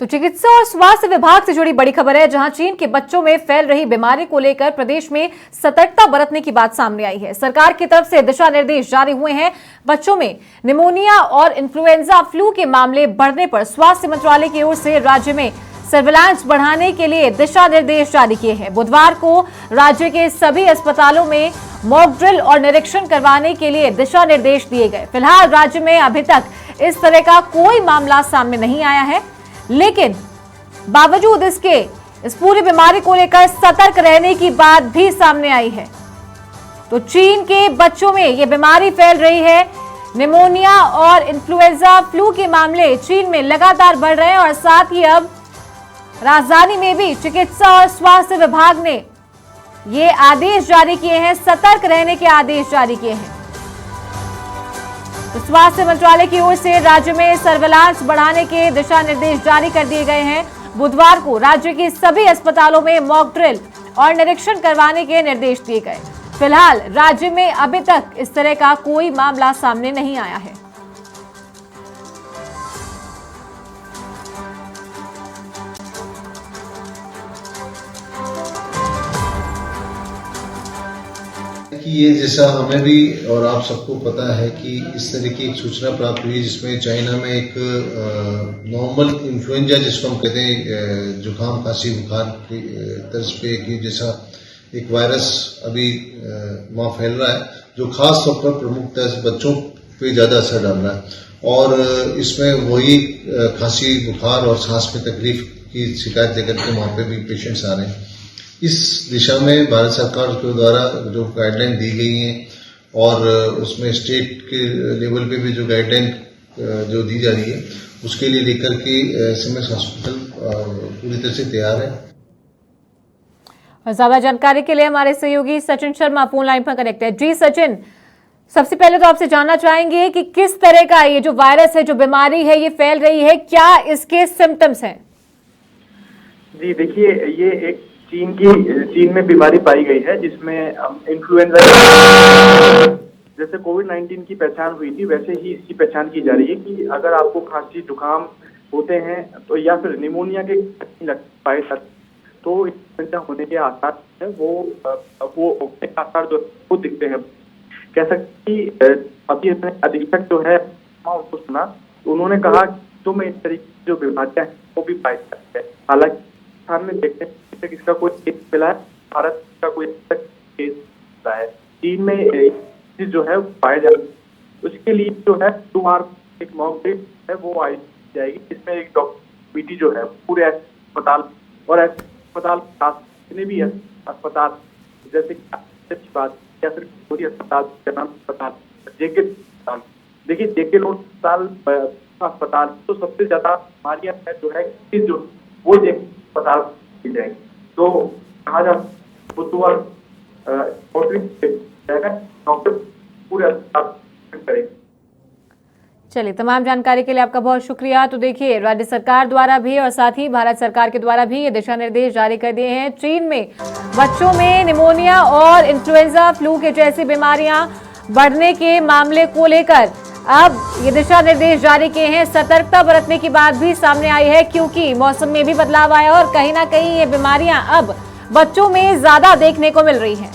तो चिकित्सा और स्वास्थ्य विभाग से जुड़ी बड़ी खबर है, जहां चीन के बच्चों में फैल रही बीमारी को लेकर प्रदेश में सतर्कता बरतने की बात सामने आई है। सरकार की तरफ से दिशा निर्देश जारी हुए हैं। बच्चों में निमोनिया और इन्फ्लुएंजा फ्लू के मामले बढ़ने पर स्वास्थ्य मंत्रालय की ओर से राज्य में सर्विलांस बढ़ाने के लिए दिशा निर्देश जारी किए हैं। बुधवार को राज्य के सभी अस्पतालों में मॉक ड्रिल और निरीक्षण करवाने के लिए दिशा निर्देश दिए गए। फिलहाल राज्य में अभी तक इस तरह का कोई मामला सामने नहीं आया है, लेकिन बावजूद इसके इस पूरी बीमारी को लेकर सतर्क रहने की बात भी सामने आई है। तो चीन के बच्चों में यह बीमारी फैल रही है। निमोनिया और इन्फ्लुएंजा फ्लू के मामले चीन में लगातार बढ़ रहे हैं और साथ ही अब राजधानी में भी चिकित्सा और स्वास्थ्य विभाग ने ये आदेश जारी किए हैं, सतर्क रहने के आदेश जारी किए हैं। तो स्वास्थ्य मंत्रालय की ओर से राज्य में सर्विलांस बढ़ाने के दिशा निर्देश जारी कर दिए गए हैं। बुधवार को राज्य के सभी अस्पतालों में मॉक ड्रिल और निरीक्षण करवाने के निर्देश दिए गए। फिलहाल राज्य में अभी तक इस तरह का कोई मामला सामने नहीं आया है। कि ये जैसा हमें भी और आप सबको पता है कि इस तरह की एक सूचना प्राप्त हुई जिसमें चाइना में एक नॉर्मल इन्फ्लुएंजा जिसको हम कहते हैं जुकाम खांसी बुखार की तर्ज पे कि जैसा एक वायरस अभी वहाँ फैल रहा है, जो खास तौर पर प्रमुखता से बच्चों पे ज़्यादा असर डाल रहा है। और इसमें वही खांसी बुखार और सांस में तकलीफ की शिकायत लेकर के वहाँ पे भी पेशेंट्स आ रहे हैं। इस दिशा में भारत सरकार के द्वारा जो गाइडलाइन दी गई हैं और उसमें स्टेट के लेवल पे भी जो गाइडलाइन जो दी जा रही है उसके लिए लेकर के एसएमएस हॉस्पिटल पूरी तरह से तैयार है। और ज्यादा जानकारी के लिए हमारे सहयोगी सचिन शर्मा फोन लाइन पर कनेक्ट है। जी सचिन, सबसे पहले तो आपसे जानना चाहेंगे कि किस तरह का ये जो वायरस है, जो बीमारी है, ये फैल रही है, क्या इसके सिम्टम्स हैं? जी देखिए, ये एक चीन में बीमारी पाई गई है जिसमें इन्फ्लुएंजा जैसे कोविड-19 की पहचान हुई थी, वैसे ही इसकी पहचान की जा रही है कि अगर आपको खांसी जुकाम होते हैं तो या फिर निमोनिया के पाए तो इन्फ्लुएंजा होने के आसार है वो आसार जो वो दिखते हैं। कह सकते कि अभी अधीक्षक जो है उसको सुना तो उन्होंने कहा तो में इस तरीके की जो बीमारियां हैं वो भी पाई जाती है। हालांकि स्थान में देखते हैं इसका कोई केस मिला है, भारत का कोई केस मिला है। चीन में जो है पाया जा रहा है, उसके लिए जो है 2 बार एक मॉक ड्रिल है वो आई जाएगी, जिसमें एक डॉक्टर कमेटी जो है पूरे अस्पताल और अस्पताल जितने भी अस्पताल जैसे बात या फिर पूरी अस्पताल जेके अस्पताल, देखिए जेके अस्पताल तो सबसे ज्यादा बीमारियां जो है वो जेके अस्पताल की जाएगी। तो कहा जा बुधवार डॉक्टर पूरे अस्पताल करेंगे। चलिए, तमाम जानकारी के लिए आपका बहुत शुक्रिया। तो देखिए, राज्य सरकार द्वारा भी और साथ ही भारत सरकार के द्वारा भी ये दिशा निर्देश जारी कर दिए हैं। चीन में बच्चों में निमोनिया और इन्फ्लुएंजा फ्लू के जैसी बीमारियां बढ़ने के मामले को लेकर अब ये दिशा निर्देश जारी किए हैं। सतर्कता बरतने की बात भी सामने आई है, क्योंकि मौसम में भी बदलाव आया और कहीं ना कहीं ये बीमारियां अब बच्चों में ज्यादा देखने को मिल रही हैं।